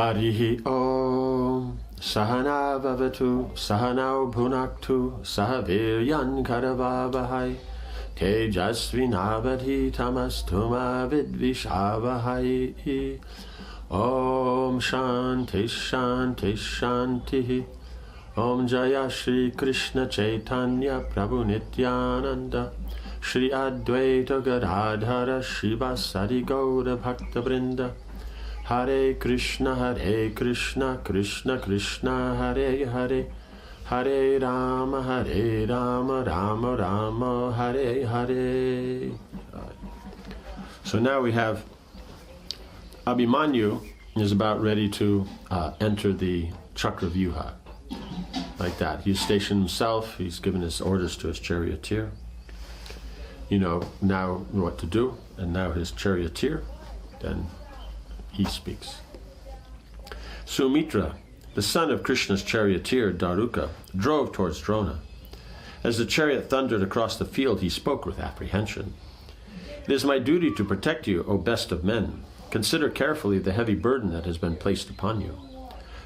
Harihi Om Sahana Vavatu Sahanau Bhunaktu Sahaviryan Karavavahai Tejasvinavadhi Tamastuma Vidvishavahai. Om Shanti Shanti Shanti. Om Jaya Shri Krishna Chaitanya Prabhu Nityananda Shri Advaita Gadadhara Shivasari Gaura Bhakta Vrinda. Hare Krishna Krishna Krishna Hare Hare Hare Rama Rama Rama Hare Hare. So now we have Abhimanyu is about ready to enter the Chakravyuha. Like that. He's stationed himself, he's given his orders to his charioteer. You know now what to do, and now his charioteer, then he speaks. Sumitra, the son of Krishna's charioteer, Daruka, drove towards Drona. As the chariot thundered across the field, he spoke with apprehension. It is my duty to protect you, O best of men. Consider carefully the heavy burden that has been placed upon you.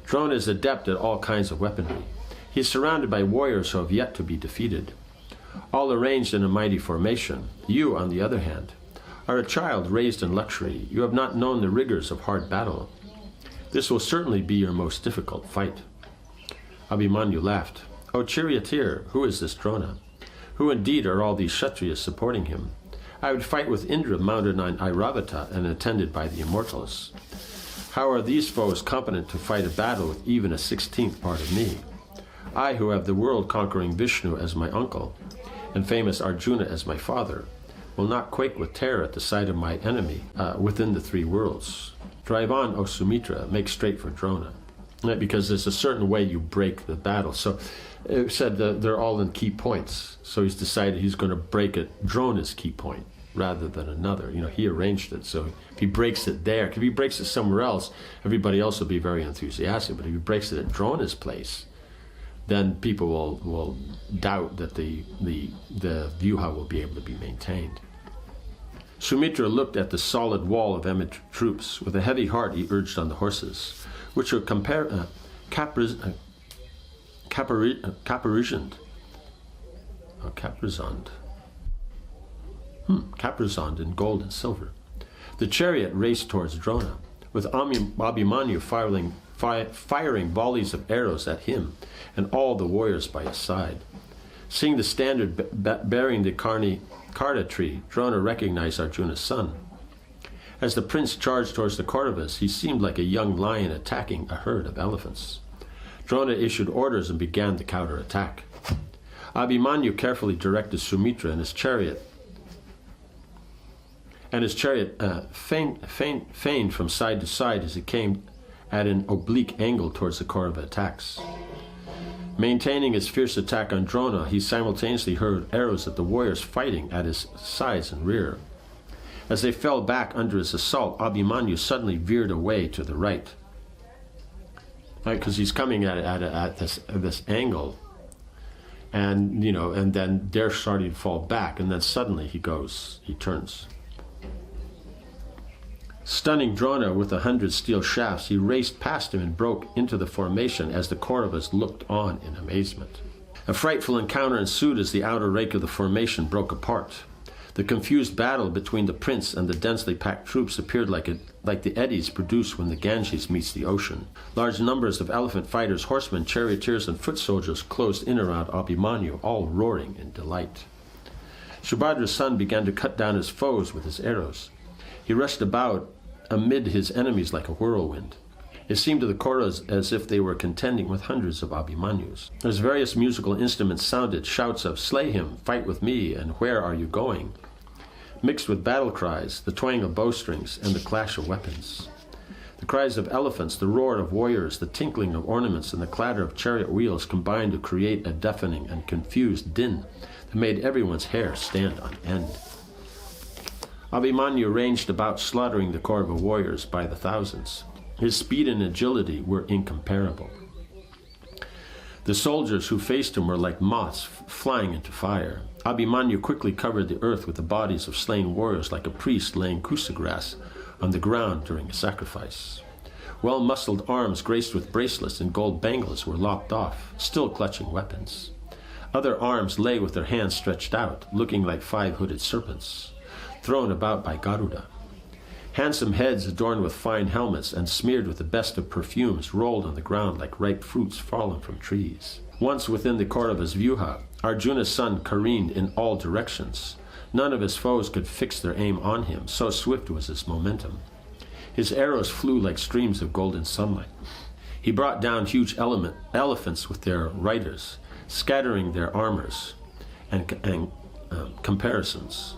Drona is adept at all kinds of weaponry. He is surrounded by warriors who have yet to be defeated, all arranged in a mighty formation. You, on the other hand, are a child raised in luxury. You have not known the rigors of hard battle. This will certainly be your most difficult fight. Abhimanyu laughed. O charioteer, who is this Drona? Who indeed are all these Kshatriyas supporting him? I would fight with Indra mounted on Airavata and attended by the immortals. How are these foes competent to fight a battle with even a 16th part of me? I, who have the world-conquering Vishnu as my uncle, and famous Arjuna as my father, will not quake with terror at the sight of my enemy within the three worlds. Drive on, O Sumitra, make straight for Drona. Because there's a certain way you break the battle. So it said that they're all in key points. So he's decided he's going to break at Drona's key point rather than another. You know, he arranged it. So if he breaks it there, if he breaks it somewhere else, everybody else will be very enthusiastic. But if he breaks it at Drona's place, then people will doubt that the Vyuha will be able to be maintained. Sumitra looked at the solid wall of enemy troops. With a heavy heart he urged on the horses, which were caparisoned in gold and silver. The chariot raced towards Drona, with Abhimanyu firing volleys of arrows at him and all the warriors by his side. Seeing the standard bearing the Karna tree, Drona recognized Arjuna's son. As the prince charged towards the Kauravas, he seemed like a young lion attacking a herd of elephants. Drona issued orders and began the counterattack. Abhimanyu carefully directed Sumitra and his chariot feigned from side to side as it came at an oblique angle towards the Kaurava attacks. Maintaining his fierce attack on Drona, he simultaneously hurled arrows at the warriors fighting at his sides and rear. As they fell back under his assault, Abhimanyu suddenly veered away to the right. Because he's coming at this angle, and then they're starting to fall back, and then suddenly he turns. Stunning Drona with 100 steel shafts, he raced past him and broke into the formation as the Kauravas looked on in amazement. A frightful encounter ensued as the outer rake of the formation broke apart. The confused battle between the prince and the densely packed troops appeared like the eddies produced when the Ganges meets the ocean. Large numbers of elephant fighters, horsemen, charioteers, and foot soldiers closed in around Abhimanyu, all roaring in delight. Subhadra's son began to cut down his foes with his arrows. He rushed about amid his enemies like a whirlwind. It seemed to the Kauravas as if they were contending with hundreds of Abhimanyus. As various musical instruments sounded, shouts of "Slay him," "Fight with me," and "Where are you going?" mixed with battle cries, the twang of bowstrings, and the clash of weapons. The cries of elephants, the roar of warriors, the tinkling of ornaments, and the clatter of chariot wheels combined to create a deafening and confused din that made everyone's hair stand on end. Abhimanyu ranged about, slaughtering the Kaurava warriors by the thousands. His speed and agility were incomparable. The soldiers who faced him were like moths flying into fire. Abhimanyu quickly covered the earth with the bodies of slain warriors like a priest laying kusa grass on the ground during a sacrifice. Well-muscled arms graced with bracelets and gold bangles were lopped off, still clutching weapons. Other arms lay with their hands stretched out, looking like 5-hooded serpents, thrown about by Garuda. Handsome heads adorned with fine helmets and smeared with the best of perfumes rolled on the ground like ripe fruits fallen from trees. Once within the Kaurava's vyuha, Arjuna's son careened in all directions. None of his foes could fix their aim on him, so swift was his momentum. His arrows flew like streams of golden sunlight. He brought down huge elephants with their riders, scattering their armors and comparisons.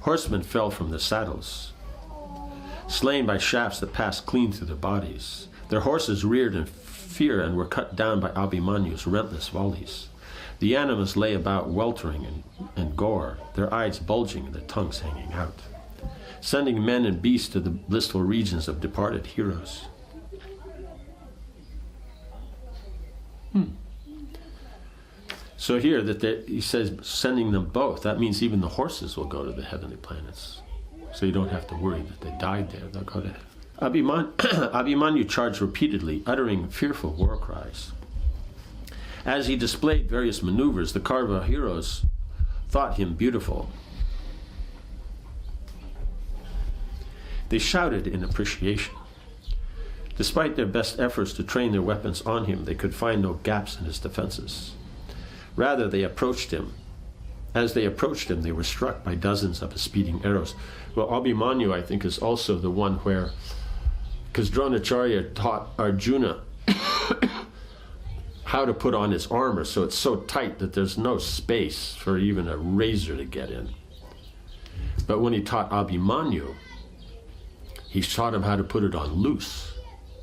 Horsemen fell from their saddles, slain by shafts that passed clean through their bodies. Their horses reared in fear and were cut down by Abhimanyu's relentless volleys. The animals lay about weltering in gore, their eyes bulging and their tongues hanging out, sending men and beasts to the blissful regions of departed heroes. So here, he says sending them both. That means even the horses will go to the heavenly planets. So you don't have to worry that they died there. They'll go to heaven. Abhimanyu charged repeatedly, uttering fearful war cries. As he displayed various maneuvers, the Kaurava heroes thought him beautiful. They shouted in appreciation. Despite their best efforts to train their weapons on him, they could find no gaps in his defenses. Rather, they approached him. As they approached him, they were struck by dozens of his speeding arrows. Well, Abhimanyu, I think, is also the one where, because Dronacharya taught Arjuna how to put on his armor, so it's so tight that there's no space for even a razor to get in. But when he taught Abhimanyu, he taught him how to put it on loose,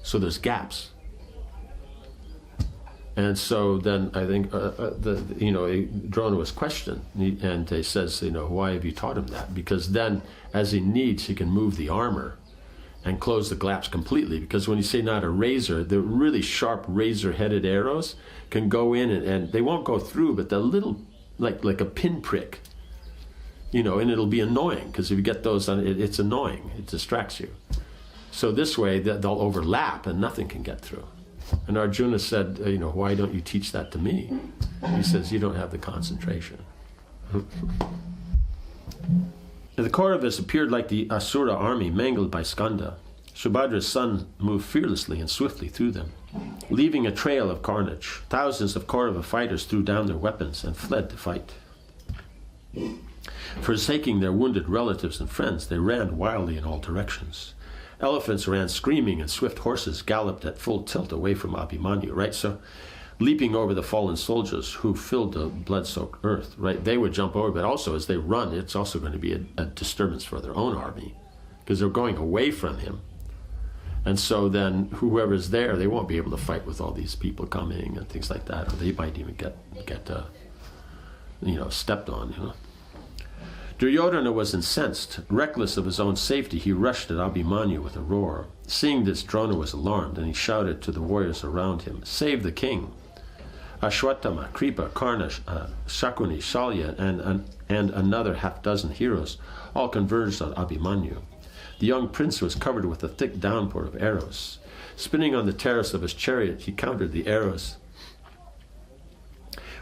so there's gaps. And so then I think Drona was questioned, and he says, why have you taught him that? Because then, as he needs, he can move the armor and close the gaps completely. Because when you say not a razor, the really sharp razor-headed arrows can go in and they won't go through, but they're little, like a pinprick, and it'll be annoying, because if you get those on it's annoying, it distracts you. So this way they'll overlap and nothing can get through. And Arjuna said, why don't you teach that to me? He says, you don't have the concentration. The Kauravas appeared like the Asura army mangled by Skanda. Subhadra's son moved fearlessly and swiftly through them, leaving a trail of carnage. Thousands of Kaurava fighters threw down their weapons and fled to fight. Forsaking their wounded relatives and friends, they ran wildly in all directions. Elephants ran screaming, and swift horses galloped at full tilt away from Abhimanyu, right? So leaping over the fallen soldiers who filled the blood-soaked earth, right? They would jump over, but also as they run, it's also going to be a disturbance for their own army, because they're going away from him. And so then whoever's there, they won't be able to fight with all these people coming and things like that, or they might even get stepped on, Duryodhana was incensed. Reckless of his own safety, he rushed at Abhimanyu with a roar. Seeing this, Drona was alarmed, and he shouted to the warriors around him, "Save the king!" Ashwatthama, Kripa, Karna, Shakuni, Shalya, and another half-dozen heroes all converged on Abhimanyu. The young prince was covered with a thick downpour of arrows. Spinning on the terrace of his chariot, he countered the arrows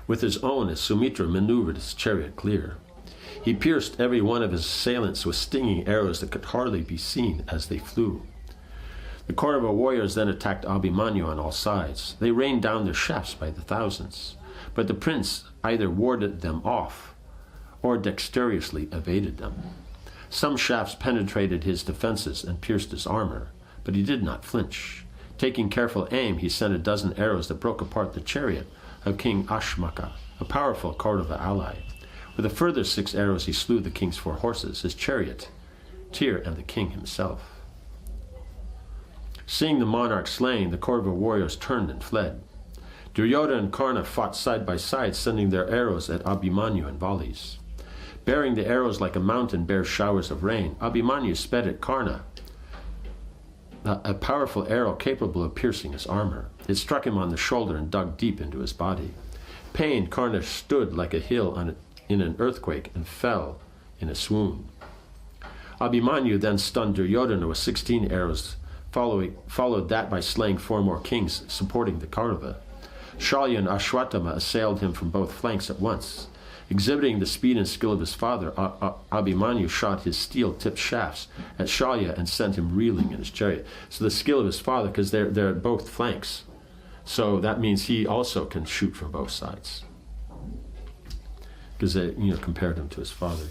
with his own as Sumitra maneuvered his chariot clear. He pierced every one of his assailants with stinging arrows that could hardly be seen as they flew. The Kaurava warriors then attacked Abhimanyu on all sides. They rained down their shafts by the thousands, but the prince either warded them off or dexterously evaded them. Some shafts penetrated his defenses and pierced his armor, but he did not flinch. Taking careful aim, he sent a dozen arrows that broke apart the chariot of King Ashmaka, a powerful Kaurava ally. With a further 6 arrows, he slew the king's 4 horses, his chariot, Tyr, and the king himself. Seeing the monarch slain, the Kaurava warriors turned and fled. Duryodhana and Karna fought side by side, sending their arrows at Abhimanyu in volleys. Bearing the arrows like a mountain bears showers of rain, Abhimanyu sped at Karna, a powerful arrow capable of piercing his armor. It struck him on the shoulder and dug deep into his body. Pained, Karna stood like a hill in an earthquake and fell in a swoon. Abhimanyu then stunned Duryodhana with 16 arrows followed that by slaying 4 more kings supporting the Kaurava. Shalya and Ashwatthama assailed him from both flanks at once. Exhibiting the speed and skill of his father, Abhimanyu shot his steel-tipped shafts at Shalya and sent him reeling in his chariot. So the skill of his father, because they're at both flanks, so that means he also can shoot from both sides. Because they, compared him to his father.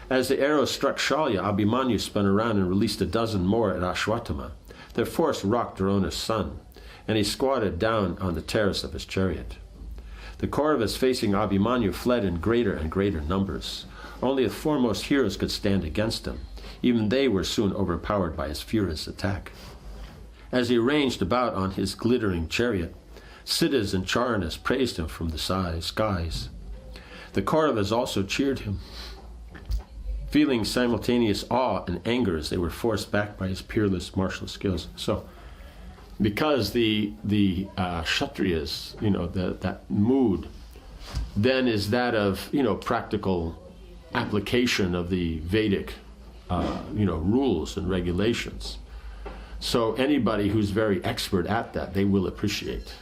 As the arrows struck Shalya, Abhimanyu spun around and released a dozen more at Ashwatthama. Their force rocked Drona's son, and he squatted down on the terrace of his chariot. The Kauravas facing Abhimanyu fled in greater and greater numbers. Only the foremost heroes could stand against him. Even they were soon overpowered by his furious attack. As he ranged about on his glittering chariot, Siddhas and Charanas praised him from the skies. The Kauravas also cheered him, feeling simultaneous awe and anger as they were forced back by his peerless martial skills. So, because the Kshatriyas, that mood, then is that of, practical application of the Vedic, rules and regulations. So anybody who's very expert at that, they will appreciate.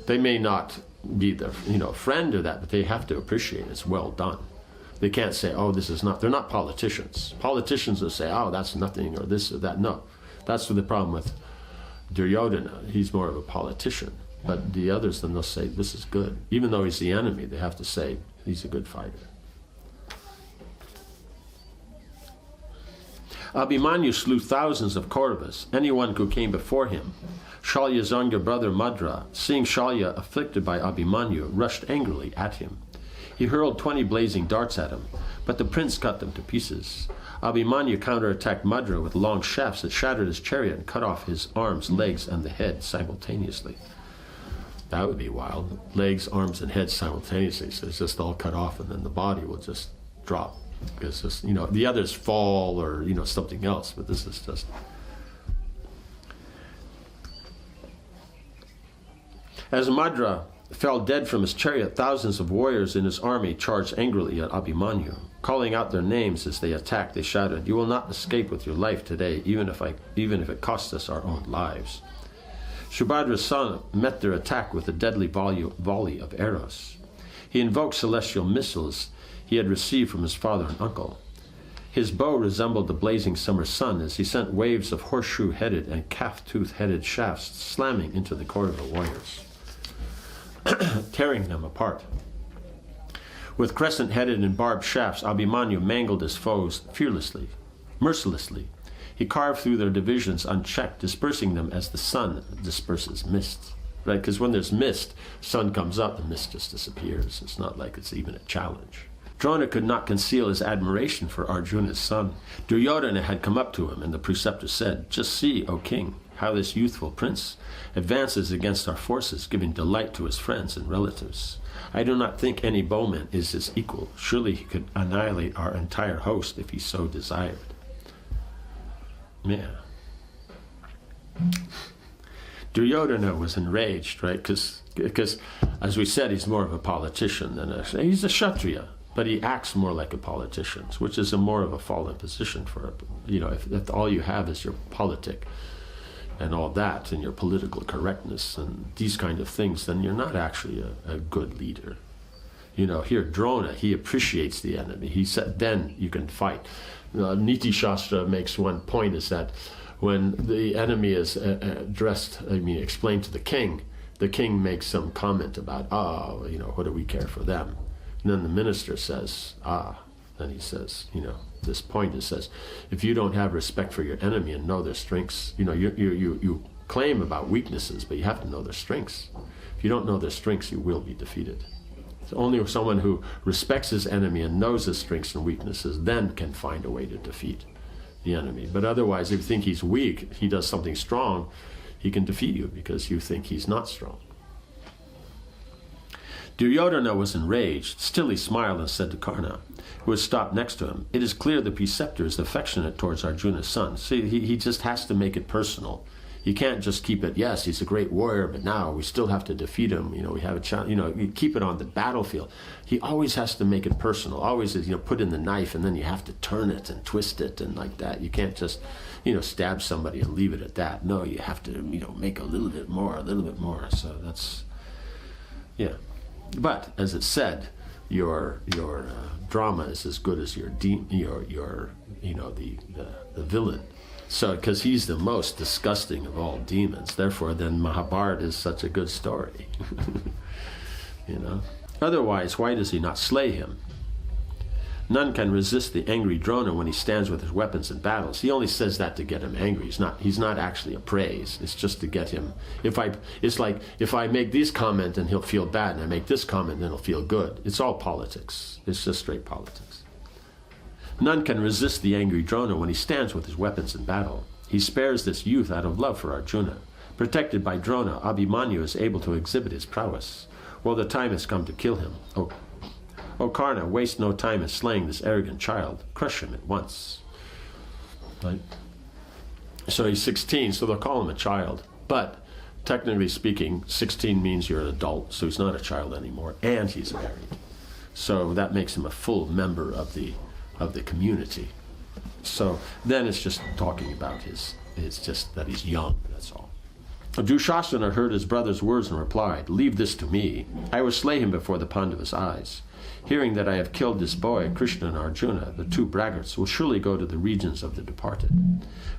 They may not be the, friend of that, but they have to appreciate it's well done. They can't say, oh, this is not, they're not politicians. Politicians will say, oh, that's nothing, or this or that. No, that's the problem with Duryodhana. He's more of a politician. But the others, then they'll say, this is good. Even though he's the enemy, they have to say, he's a good fighter. Abhimanyu slew thousands of Kauravas, anyone who came before him. Shalya's younger brother Madra, seeing Shalya afflicted by Abhimanyu, rushed angrily at him. He hurled 20 blazing darts at him, but the prince cut them to pieces. Abhimanyu counterattacked Madra with long shafts that shattered his chariot and cut off his arms, legs, and the head simultaneously. That would be wild. Legs, arms, and head simultaneously. So it's just all cut off, and then the body will just drop. Because just, the others fall or, something else, but this is just... As Madra fell dead from his chariot, thousands of warriors in his army charged angrily at Abhimanyu. Calling out their names as they attacked, they shouted, "You will not escape with your life today, even if it costs us our own lives." Subhadra's son met their attack with a deadly volley of arrows. He invoked celestial missiles he had received from his father and uncle. His bow resembled the blazing summer sun as he sent waves of horseshoe-headed and calf-tooth-headed shafts slamming into the Kaurava warriors, tearing them apart. With crescent-headed and barbed shafts, Abhimanyu mangled his foes fearlessly, mercilessly. He carved through their divisions unchecked, dispersing them as the sun disperses mist. Right? Because when there's mist, sun comes up, the mist just disappears. It's not like it's even a challenge. Drona could not conceal his admiration for Arjuna's son. Duryodhana had come up to him, and the preceptor said, "Just see, O king, how this youthful prince advances against our forces, giving delight to his friends and relatives. I do not think any bowman is his equal. Surely he could annihilate our entire host if he so desired." Yeah. Duryodhana was enraged, right? Because, as we said, he's more of a politician than he's a Kshatriya, but he acts more like a politician, which is more of a fallen position for, if all you have is your politic and all that, and your political correctness and these kind of things, then you're not actually a good leader. Here Drona, he appreciates the enemy. He said, then you can fight. Niti Shastra makes one point, is that when the enemy is explained to the king makes some comment about, what do we care for them? And then the minister says, then he says, this point, it says, if you don't have respect for your enemy and know their strengths, you claim about weaknesses, but you have to know their strengths. If you don't know their strengths, you will be defeated. So only someone who respects his enemy and knows his strengths and weaknesses then can find a way to defeat the enemy. But otherwise, if you think he's weak, he does something strong, he can defeat you because you think he's not strong. Duryodhana was enraged. Still he smiled and said to Karna, who had stopped next to him, "It is clear the preceptor is affectionate towards Arjuna's son." See, he just has to make it personal. You can't just keep it, yes, he's a great warrior, but now we still have to defeat him. We have a challenge. You keep it on the battlefield. He always has to make it personal. Always, put in the knife, and then you have to turn it and twist it and like that. You can't just, stab somebody and leave it at that. No, you have to, make a little bit more. So that's, yeah. But as it said, your drama is as good as the villain. So, because he's the most disgusting of all demons, therefore, then Mahabharata is such a good story. Otherwise, why does he not slay him? None can resist the angry Drona when he stands with his weapons in battles. He only says that to get him angry. He's not actually a praise. It's just to get him. It's like if I make this comment, then he'll feel bad, and I make this comment, then he'll feel good. It's all politics. It's just straight politics. None can resist the angry Drona when he stands with his weapons in battle. He spares this youth out of love for Arjuna. Protected by Drona, Abhimanyu is able to exhibit his prowess. Well, the time has come to kill him. O Karna, waste no time in slaying this arrogant child. Crush him at once. Right? So he's 16, so they'll call him a child. But technically speaking, 16 means you're an adult, so he's not a child anymore, and he's married. So that makes him a full member of the community. So then it's just talking about it's just that he's young, that's all. Dushasana heard his brother's words and replied, "Leave this to me. I will slay him before the Pandavas' eyes. Hearing that I have killed this boy, Krishna and Arjuna, the two braggarts, will surely go to the regions of the departed.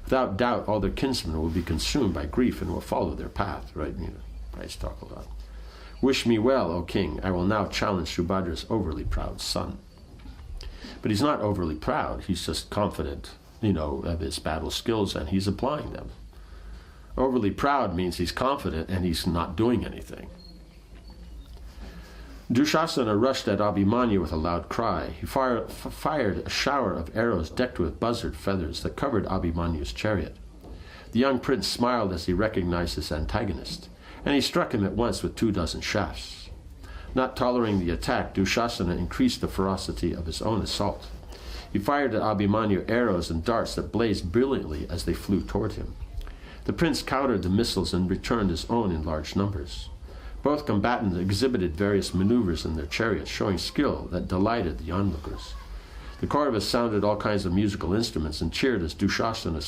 Without doubt, all their kinsmen will be consumed by grief and will follow their path." Right? Christ talk a lot. "Wish me well, O king. I will now challenge Subhadra's overly proud son." But he's not overly proud. He's just confident, of his battle skills, and he's applying them. Overly proud means he's confident and he's not doing anything. Dushasana rushed at Abhimanyu with a loud cry. He fired a shower of arrows decked with buzzard feathers that covered Abhimanyu's chariot. The young prince smiled as he recognized his antagonist, and he struck him at once with 24 shafts. Not tolerating the attack, Dushasana increased the ferocity of his own assault. He fired at Abhimanyu arrows and darts that blazed brilliantly as they flew toward him. The prince countered the missiles and returned his own in large numbers. Both combatants exhibited various maneuvers in their chariots, showing skill that delighted the onlookers. The Kauravas sounded all kinds of musical instruments and cheered as Dushasana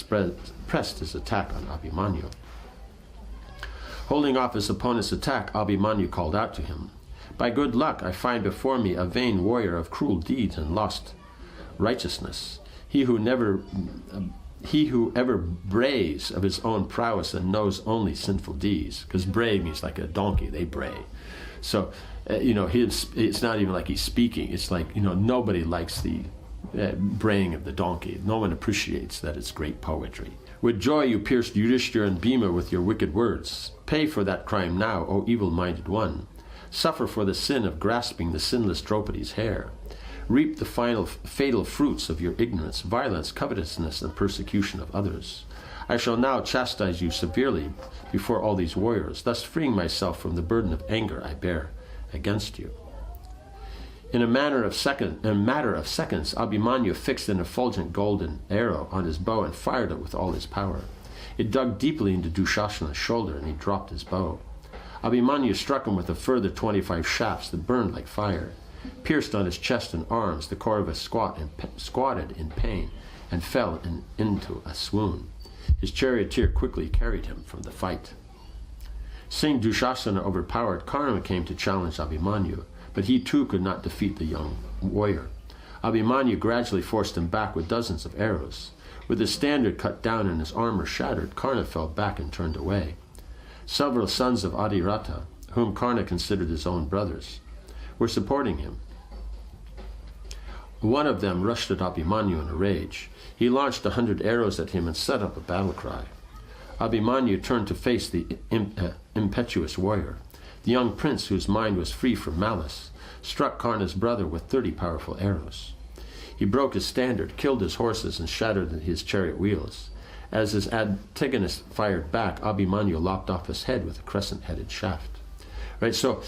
pressed his attack on Abhimanyu. Holding off his opponent's attack, Abhimanyu called out to him, "By good luck, I find before me a vain warrior of cruel deeds and lost righteousness. He who ever brays of his own prowess and knows only sinful deeds." Because bray means like a donkey, they bray. So, it's not even like he's speaking. It's like, nobody likes the braying of the donkey. No one appreciates that it's great poetry. "With joy you pierced Yudhishthira and Bhima with your wicked words. Pay for that crime now, O evil-minded one. Suffer for the sin of grasping the sinless Draupadi's hair. Reap the fatal fruits of your ignorance, violence, covetousness, and persecution of others. I shall now chastise you severely before all these warriors, thus freeing myself from the burden of anger I bear against you." In a matter of seconds, Abhimanyu fixed an effulgent golden arrow on his bow and fired it with all his power. It dug deeply into Dushasana's shoulder, and he dropped his bow. Abhimanyu struck him with a further 25 shafts that burned like fire. Pierced on his chest and arms, the Kaurava squatted in pain and fell into a swoon. His charioteer quickly carried him from the fight. Seeing Dushasana overpowered, Karna came to challenge Abhimanyu, but he too could not defeat the young warrior. Abhimanyu gradually forced him back with dozens of arrows. With his standard cut down and his armor shattered, Karna fell back and turned away. Several sons of Adhirata, whom Karna considered his own brothers, were supporting him. One of them rushed at Abhimanyu in a rage. He launched 100 arrows at him and set up a battle cry. Abhimanyu turned to face the impetuous warrior. The young prince, whose mind was free from malice, struck Karna's brother with 30 powerful arrows. He broke his standard, killed his horses, and shattered his chariot wheels. As his antagonist fired back, Abhimanyu lopped off his head with a crescent-headed shaft. Right, so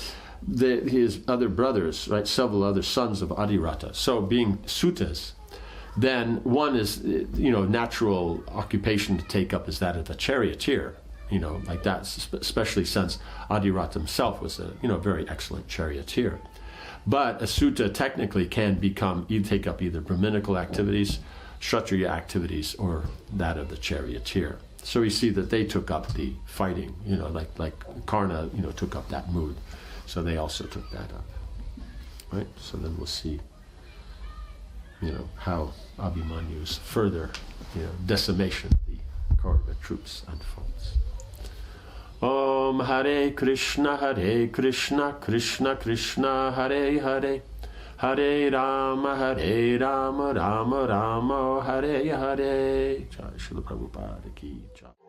his other brothers, right, several other sons of Adhirata, so being Sutas, then one is, natural occupation to take up is that of a charioteer. like that, especially since Adirat himself was a, very excellent charioteer. But a Sutta technically can take up either Brahminical activities, Kshatriya activities, or that of the charioteer. So we see that they took up the fighting, like Karna, took up that mood. So they also took that up, right? So then we'll see, how Abhimanyu's further, decimation of the Kaurava troops unfolds. Om Hare Krishna, Krishna Krishna, Hare Hare, Hare Rama, Rama Rama, Hare Hare. Jai Srila Prabhupada ki jai.